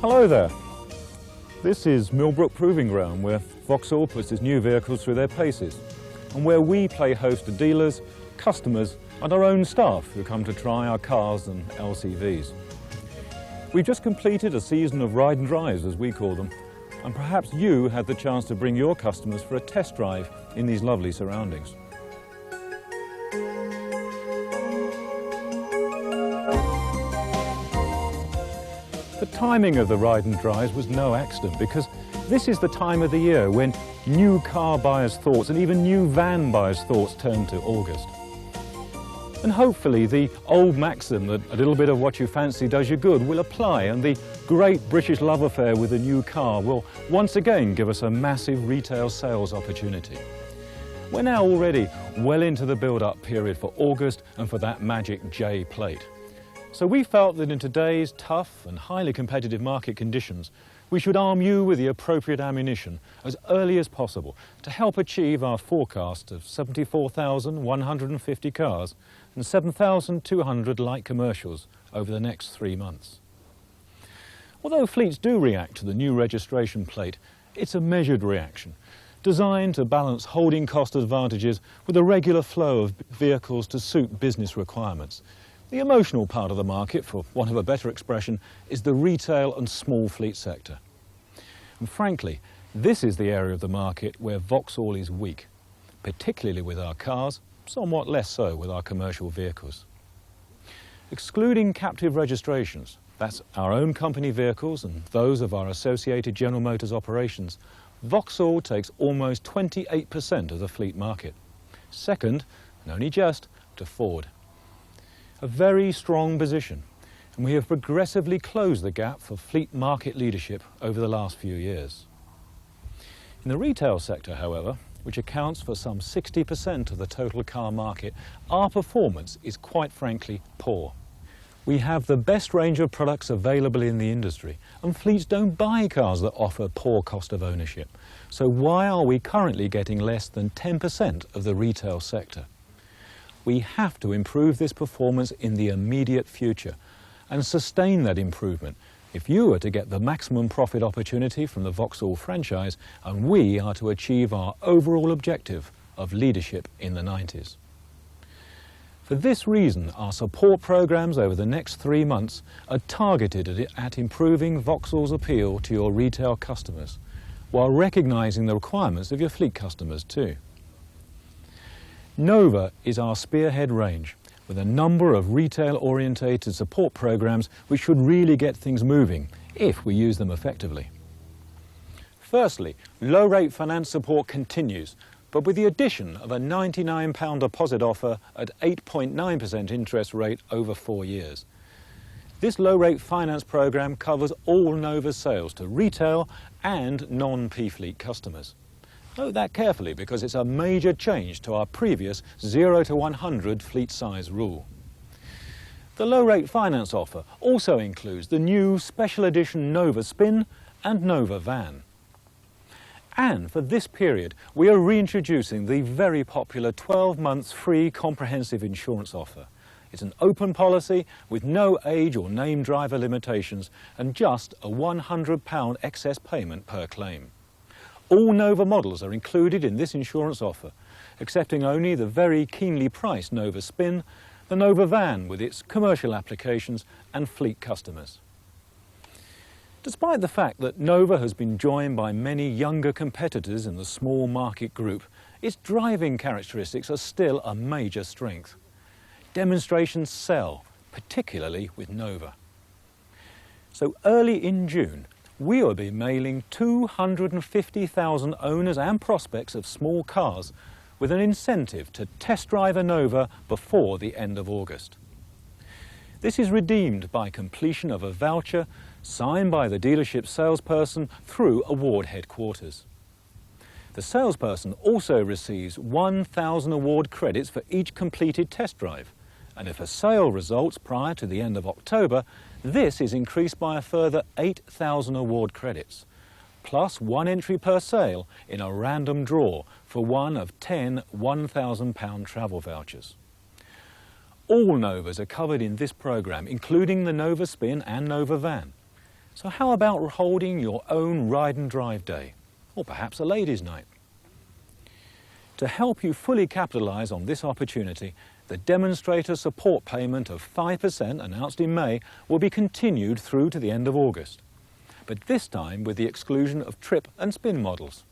Hello there. This is Millbrook Proving Ground, where Vauxhall puts its new vehicles through their paces, and where we play host to dealers, customers and our own staff who come to try our cars and LCVs. We've just completed a season of ride and drives, as we call them, and perhaps you had the chance to bring your customers for a test drive in these lovely surroundings. The timing of the ride and drives was no accident, because this is the time of the year when new car buyers' thoughts and even new van buyers' thoughts turn to August. And hopefully the old maxim that a little bit of what you fancy does you good will apply, and the great British love affair with a new car will once again give us a massive retail sales opportunity. We're now already well into the build-up period for August and for that magic J plate. So we felt that in today's tough and highly competitive market conditions, we should arm you with the appropriate ammunition as early as possible to help achieve our forecast of 74,150 cars and 7,200 light commercials over the next 3 months. Although fleets do react to the new registration plate, it's a measured reaction, designed to balance holding cost advantages with a regular flow of vehicles to suit business requirements. The emotional part of the market, for want of a better expression, is the retail and small fleet sector. And frankly, this is the area of the market where Vauxhall is weak, particularly with our cars, somewhat less so with our commercial vehicles. Excluding captive registrations, that's our own company vehicles and those of our associated General Motors operations, Vauxhall takes almost 28% of the fleet market. Second, and only just, to Ford. A very strong position, and we have progressively closed the gap for fleet market leadership over the last few years. In the retail sector, however, which accounts for some 60% of the total car market, our performance is quite frankly poor. We have the best range of products available in the industry, and fleets don't buy cars that offer poor cost of ownership. So why are we currently getting less than 10% of the retail sector? We have to improve this performance in the immediate future and sustain that improvement if you are to get the maximum profit opportunity from the Vauxhall franchise, and we are to achieve our overall objective of leadership in the 90s. For this reason, our support programs over the next 3 months are targeted at improving Vauxhall's appeal to your retail customers, while recognising the requirements of your fleet customers too. Nova is our spearhead range, with a number of retail-orientated support programs which should really get things moving if we use them effectively. Firstly, low-rate finance support continues, but with the addition of a £99 deposit offer at 8.9% interest rate over 4 years. This low-rate finance program covers all Nova sales to retail and non-P-Fleet customers. Note that carefully, because it's a major change to our previous 0 to 100 fleet size rule. The low-rate finance offer also includes the new special edition Nova Spin and Nova Van. And for this period, we are reintroducing the very popular 12 months free comprehensive insurance offer. It's an open policy with no age or name driver limitations and just a £100 excess payment per claim. All Nova models are included in this insurance offer, excepting only the very keenly priced Nova Spin, the Nova Van with its commercial applications and fleet customers. Despite the fact that Nova has been joined by many younger competitors in the small market group, its driving characteristics are still a major strength. Demonstrations sell, particularly with Nova. So early in June, we will be mailing 250,000 owners and prospects of small cars with an incentive to test drive a Nova before the end of August. This is redeemed by completion of a voucher signed by the dealership salesperson through award headquarters. The salesperson also receives 1,000 award credits for each completed test drive, and if a sale results prior to the end of October, this is increased by a further 8,000 award credits, plus 1 entry per sale in a random draw for one of 10 £1,000 travel vouchers. All Novas are covered in this programme, including the Nova Spin and Nova Van. So how about holding your own ride and drive day, or perhaps a ladies' night? To help you fully capitalise on this opportunity, the demonstrator support payment of 5% announced in May will be continued through to the end of August, but this time with the exclusion of trip and spin models.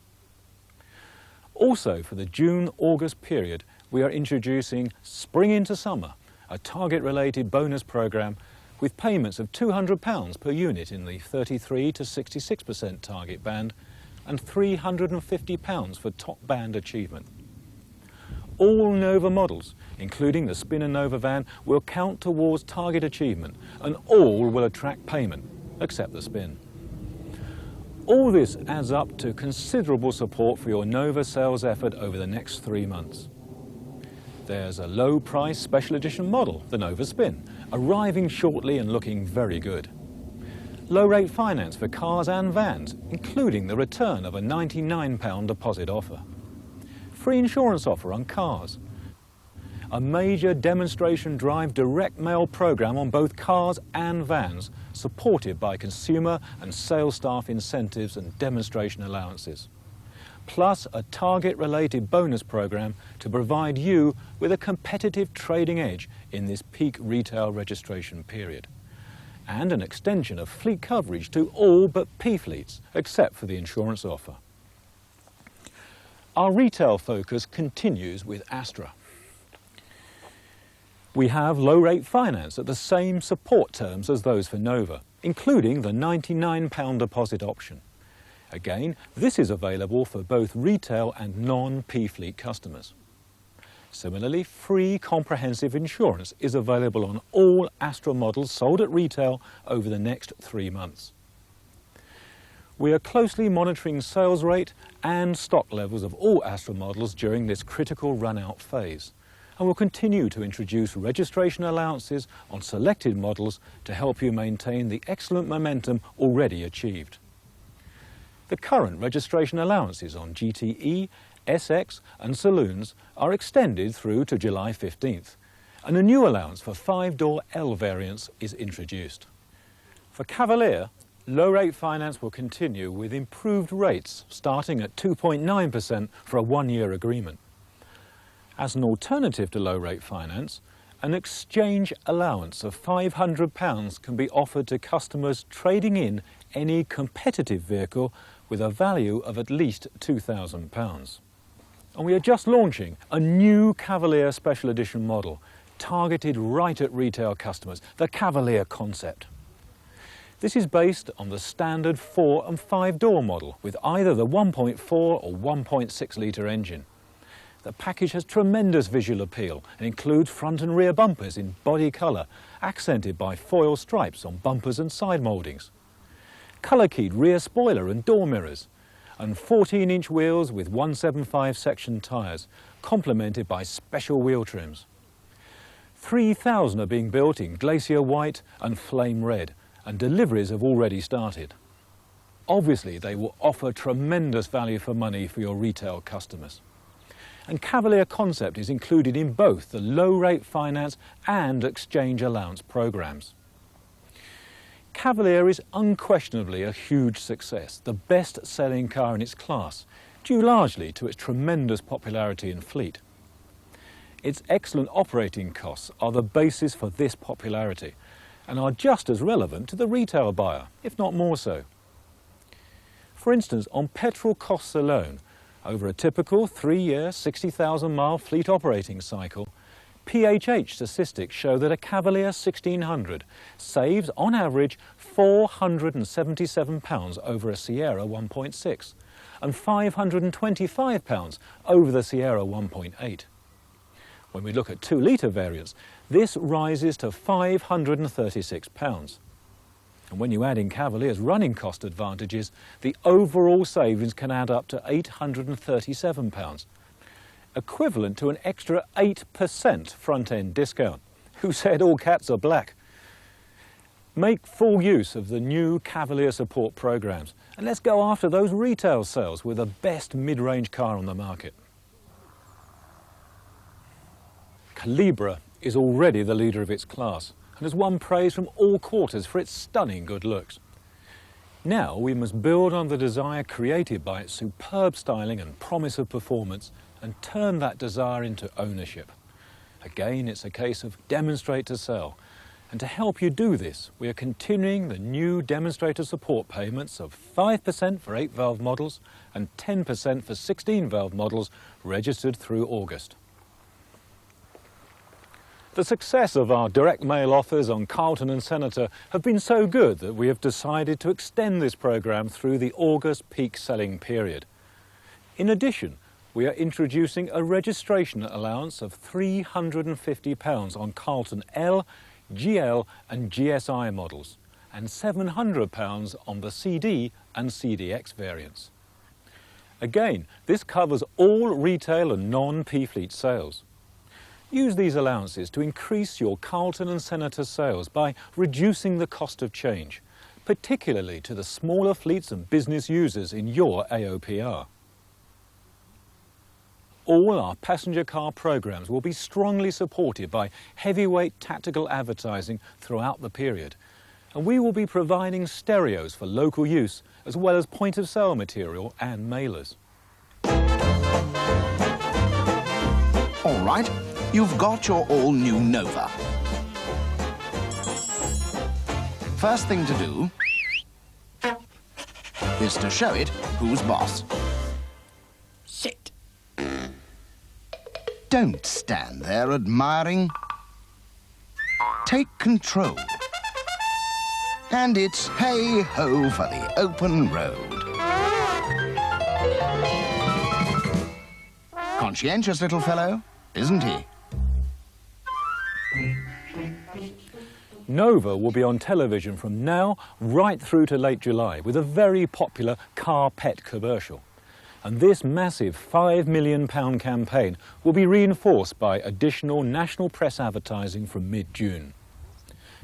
Also for the June-August period, we are introducing Spring into Summer, a target-related bonus programme with payments of £200 per unit in the 33 to 66% target band and £350 for top band achievement. All Nova models, including the Spin and Nova Van, will count towards target achievement, and all will attract payment, except the Spin. All this adds up to considerable support for your Nova sales effort over the next 3 months. There's a low-price special edition model, the Nova Spin, arriving shortly and looking very good. Low-rate finance for cars and vans, including the return of a £99 deposit offer. Free insurance offer on cars. A major demonstration drive direct mail programme on both cars and vans, supported by consumer and sales staff incentives and demonstration allowances. Plus a target-related bonus programme to provide you with a competitive trading edge in this peak retail registration period. And an extension of fleet coverage to all but P fleets, except for the insurance offer. Our retail focus continues with Astra. We have low-rate finance at the same support terms as those for Nova, including the £99 deposit option. Again, this is available for both retail and non-P fleet customers. Similarly, free comprehensive insurance is available on all Astra models sold at retail over the next 3 months. We are closely monitoring sales rate and stock levels of all Astra models during this critical run-out phase, and will continue to introduce registration allowances on selected models to help you maintain the excellent momentum already achieved. The current registration allowances on GTE, SX and Saloons are extended through to July 15th, and a new allowance for 5-door L variants is introduced. For Cavalier, low-rate finance will continue with improved rates starting at 2.9% for a 1-year agreement. As an alternative to low-rate finance, an exchange allowance of £500 can be offered to customers trading in any competitive vehicle with a value of at least £2,000. And we are just launching a new Cavalier Special Edition model, targeted right at retail customers, the Cavalier Concept. This is based on the standard 4- and 5-door model with either the 1.4 or 1.6 litre engine. The package has tremendous visual appeal and includes front and rear bumpers in body colour, accented by foil stripes on bumpers and side mouldings. Colour-keyed rear spoiler and door mirrors, and 14-inch wheels with 175 section tyres, complemented by special wheel trims. 3,000 are being built in Glacier White and Flame Red, and deliveries have already started. Obviously, they will offer tremendous value for money for your retail customers. And Cavalier Concept is included in both the low-rate finance and exchange allowance programmes. Cavalier is unquestionably a huge success, the best-selling car in its class, due largely to its tremendous popularity in fleet. Its excellent operating costs are the basis for this popularity, and are just as relevant to the retail buyer, if not more so. For instance, on petrol costs alone, over a typical 3-year, 60,000-mile fleet operating cycle, PHH statistics show that a Cavalier 1600 saves, on average, £477 over a Sierra 1.6 and £525 over the Sierra 1.8. When we look at 2-litre variants, this rises to £536. And when you add in Cavalier's running cost advantages, the overall savings can add up to £837, equivalent to an extra 8% front-end discount. Who said all cats are black? Make full use of the new Cavalier support programs, and let's go after those retail sales with the best mid-range car on the market. Calibra is already the leader of its class and has won praise from all quarters for its stunning good looks. Now we must build on the desire created by its superb styling and promise of performance and turn that desire into ownership. Again, it's a case of demonstrate to sell. And to help you do this, we are continuing the new demonstrator support payments of 5% for 8-valve models and 10% for 16-valve models registered through August. The success of our direct mail offers on Carlton and Senator have been so good that we have decided to extend this programme through the August peak selling period. In addition, we are introducing a registration allowance of £350 on Carlton L, GL and GSI models and £700 on the CD and CDX variants. Again, this covers all retail and non-P-Fleet sales. Use these allowances to increase your Carlton and Senator sales by reducing the cost of change, particularly to the smaller fleets and business users in your AOPR. All our passenger car programmes will be strongly supported by heavyweight tactical advertising throughout the period, and we will be providing stereos for local use as well as point-of-sale material and mailers. All right, you've got your all-new Nova. First thing to do is to show it who's boss. Sit. Don't stand there admiring. Take control. And it's hey-ho for the open road. Conscientious little fellow, isn't he? Nova will be on television from now right through to late July with a very popular car pet commercial. And this massive £5 million campaign will be reinforced by additional national press advertising from mid-June.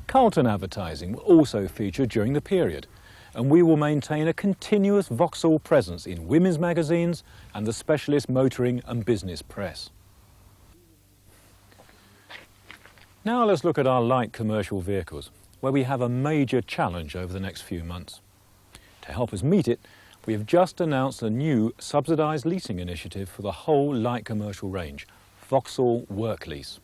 Carlton advertising will also feature during the period, and we will maintain a continuous Vauxhall presence in women's magazines and the specialist motoring and business press. Now let's look at our light commercial vehicles, where we have a major challenge over the next few months. To help us meet it, we have just announced a new subsidised leasing initiative for the whole light commercial range, Vauxhall Work Lease.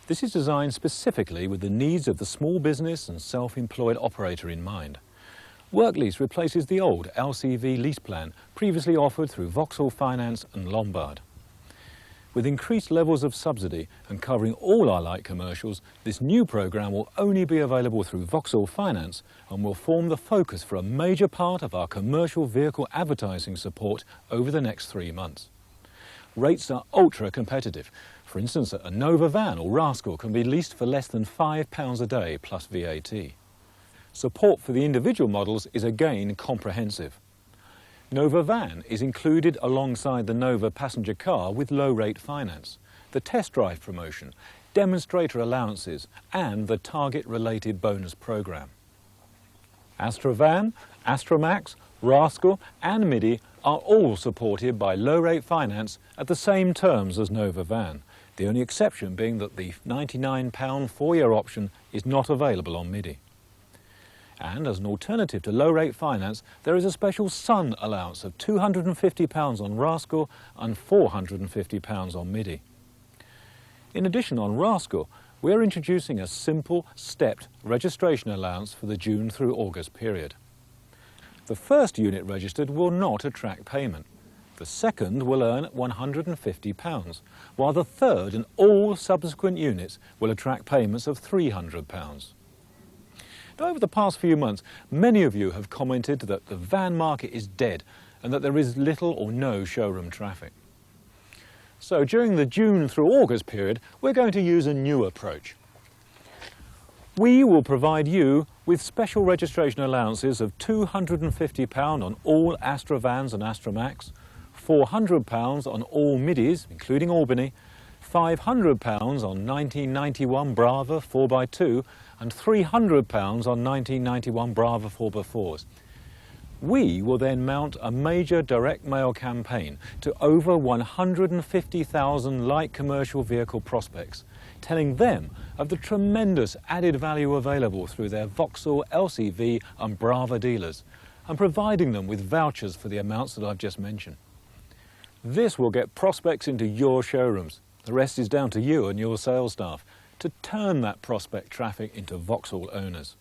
This is designed specifically with the needs of the small business and self-employed operator in mind. Work Lease replaces the old LCV lease plan previously offered through Vauxhall Finance and Lombard. With increased levels of subsidy and covering all our light commercials, this new programme will only be available through Vauxhall Finance and will form the focus for a major part of our commercial vehicle advertising support over the next 3 months. Rates are ultra competitive. For instance, a Nova van or Rascal can be leased for less than £5 a day plus VAT. Support for the individual models is again comprehensive. Nova Van is included alongside the Nova passenger car with low-rate finance, the test drive promotion, demonstrator allowances and the target-related bonus programme. Astra Van, Astra Max, Rascal and Midi are all supported by low-rate finance at the same terms as Nova Van, the only exception being that the £99 4-year option is not available on Midi. And as an alternative to low-rate finance, there is a special Sun allowance of £250 on Rascal and £450 on Midi. In addition, on Rascal, we are introducing a simple, stepped registration allowance for the June through August period. The first unit registered will not attract payment. The second will earn £150, while the third and all subsequent units will attract payments of £300. Over the past few months, many of you have commented that the van market is dead and that there is little or no showroom traffic. So during the June through August period, we're going to use a new approach. We will provide you with special registration allowances of £250 on all Astra vans and Astra Max, £400 on all Midis, including Albany, £500 on 1991 Brava 4x2 and £300 on 1991 Brava 4x4s. We will then mount a major direct mail campaign to over 150,000 light commercial vehicle prospects, telling them of the tremendous added value available through their Vauxhall, LCV and Brava dealers, and providing them with vouchers for the amounts that I've just mentioned. This will get prospects into your showrooms. The rest is down to you and your sales staff to turn that prospect traffic into Vauxhall owners.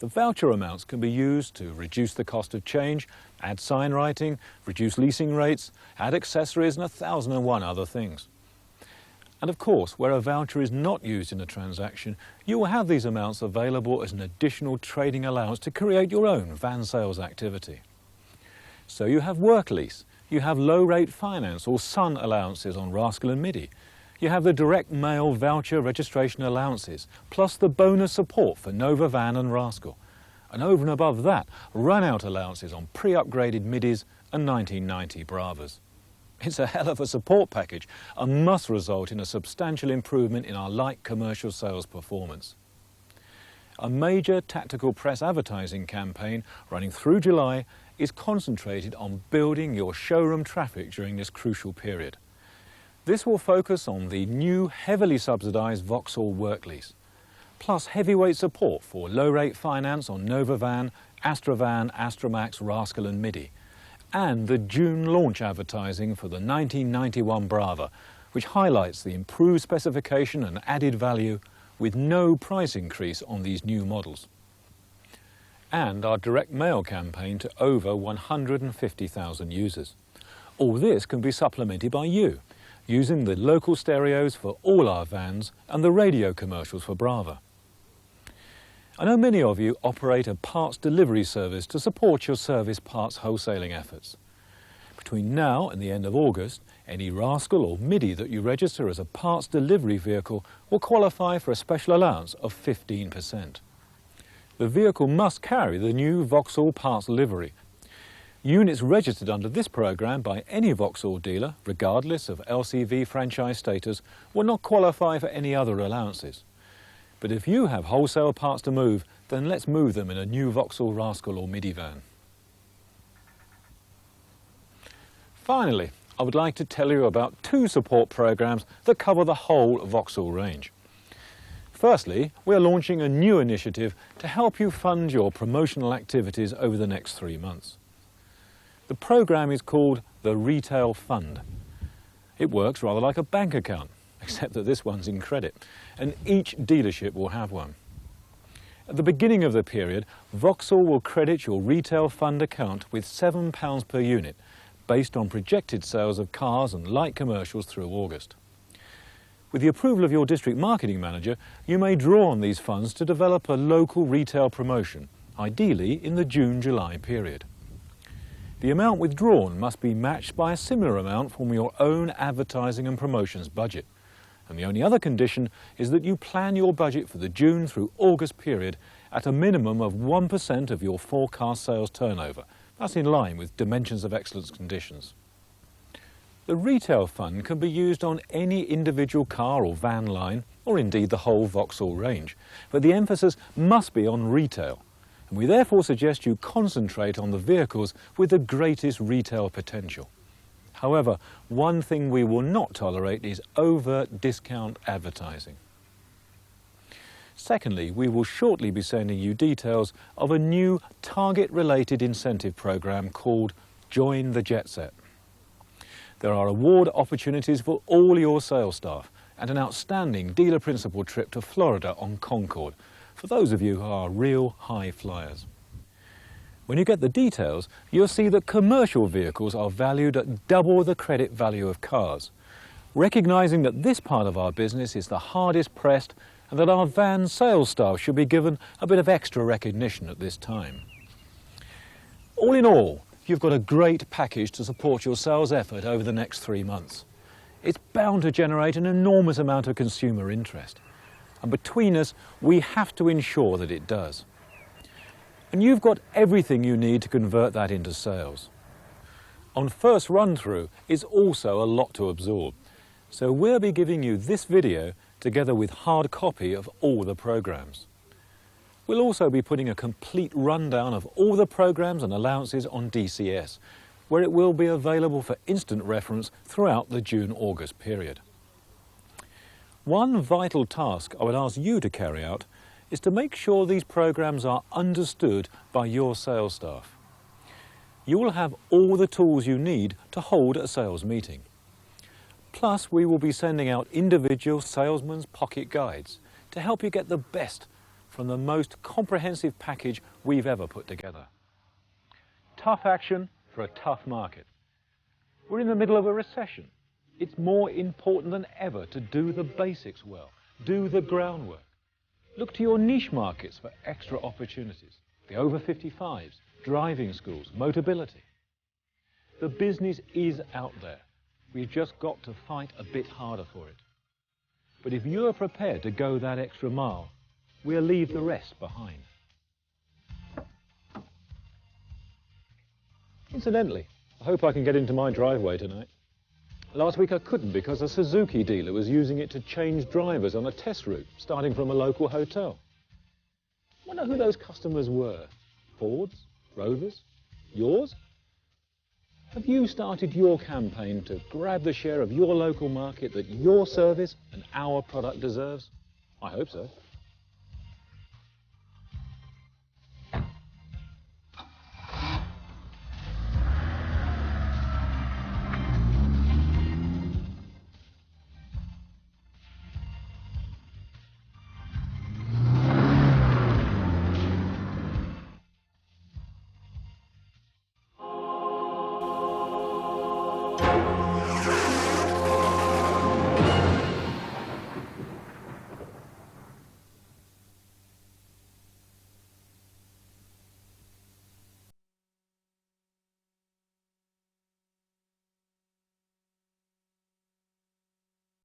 The voucher amounts can be used to reduce the cost of change, add sign writing, reduce leasing rates, add accessories and 1,001 other things. And of course, where a voucher is not used in a transaction, you will have these amounts available as an additional trading allowance to create your own van sales activity. So you have work lease, you have low rate finance or sun allowances on Rascal and Midi. You have the direct mail voucher registration allowances, plus the bonus support for Nova Van and Rascal. And over and above that, run-out allowances on pre-upgraded Midis and 1990 Bravas. It's a hell of a support package and must result in a substantial improvement in our light commercial sales performance. A major tactical press advertising campaign running through July is concentrated on building your showroom traffic during this crucial period. This will focus on the new heavily subsidised Vauxhall work lease, plus heavyweight support for low-rate finance on Nova Van, Astra Van, Astra Max, Rascal and Midi, and the June launch advertising for the 1991 Brava, which highlights the improved specification and added value with no price increase on these new models. And our direct mail campaign to over 150,000 users. All this can be supplemented by you, using the local stereos for all our vans and the radio commercials for Brava. I know many of you operate a parts delivery service to support your service parts wholesaling efforts. Between now and the end of August, any Rascal or Midi that you register as a parts delivery vehicle will qualify for a special allowance of 15%. The vehicle must carry the new Vauxhall parts livery. Units registered under this programme by any Vauxhall dealer, regardless of LCV franchise status, will not qualify for any other allowances. But if you have wholesale parts to move, then let's move them in a new Vauxhall Rascal or Midi van. Finally, I would like to tell you about two support programmes that cover the whole Vauxhall range. Firstly, we are launching a new initiative to help you fund your promotional activities over the next 3 months. The programme is called the Retail Fund. It works rather like a bank account, except that this one's in credit, and each dealership will have one. At the beginning of the period, Vauxhall will credit your Retail Fund account with £7 per unit, based on projected sales of cars and light commercials through August. With the approval of your district marketing manager, you may draw on these funds to develop a local retail promotion, ideally in the June-July period. The amount withdrawn must be matched by a similar amount from your own advertising and promotions budget. And the only other condition is that you plan your budget for the June through August period at a minimum of 1% of your forecast sales turnover. That's in line with Dimensions of Excellence conditions. The Retail Fund can be used on any individual car or van line, or indeed the whole Vauxhall range, but the emphasis must be on retail. And we therefore suggest you concentrate on the vehicles with the greatest retail potential. However, one thing we will not tolerate is overt discount advertising. Secondly, we will shortly be sending you details of a new target-related incentive programme called Join the Jet Set. There are award opportunities for all your sales staff and an outstanding dealer principal trip to Florida on Concorde, for those of you who are real high flyers. When you get the details, you'll see that commercial vehicles are valued at double the credit value of cars, recognising that this part of our business is the hardest pressed and that our van sales staff should be given a bit of extra recognition at this time. All in all, you've got a great package to support your sales effort over the next 3 months. It's bound to generate an enormous amount of consumer interest. And between us, we have to ensure that it does. And you've got everything you need to convert that into sales. On first run-through, it's also a lot to absorb. So we'll be giving you this video together with hard copy of all the programs. We'll also be putting a complete rundown of all the programs and allowances on DCS, where it will be available for instant reference throughout the June-August period. One vital task I would ask you to carry out is to make sure these programs are understood by your sales staff. You will have all the tools you need to hold a sales meeting. Plus, we will be sending out individual salesman's pocket guides to help you get the best from the most comprehensive package we've ever put together. Tough action for a tough market. We're in the middle of a recession. It's more important than ever to do the basics well, do the groundwork. Look to your niche markets for extra opportunities, the over 55s, driving schools, Motability. The business is out there. We've just got to fight a bit harder for it. But if you're prepared to go that extra mile, we'll leave the rest behind. Incidentally, I hope I can get into my driveway tonight. Last week I couldn't because a Suzuki dealer was using it to change drivers on a test route starting from a local hotel. I wonder who those customers were. Fords? Rovers? Yours? Have you started your campaign to grab the share of your local market that your service and our product deserves? I hope so.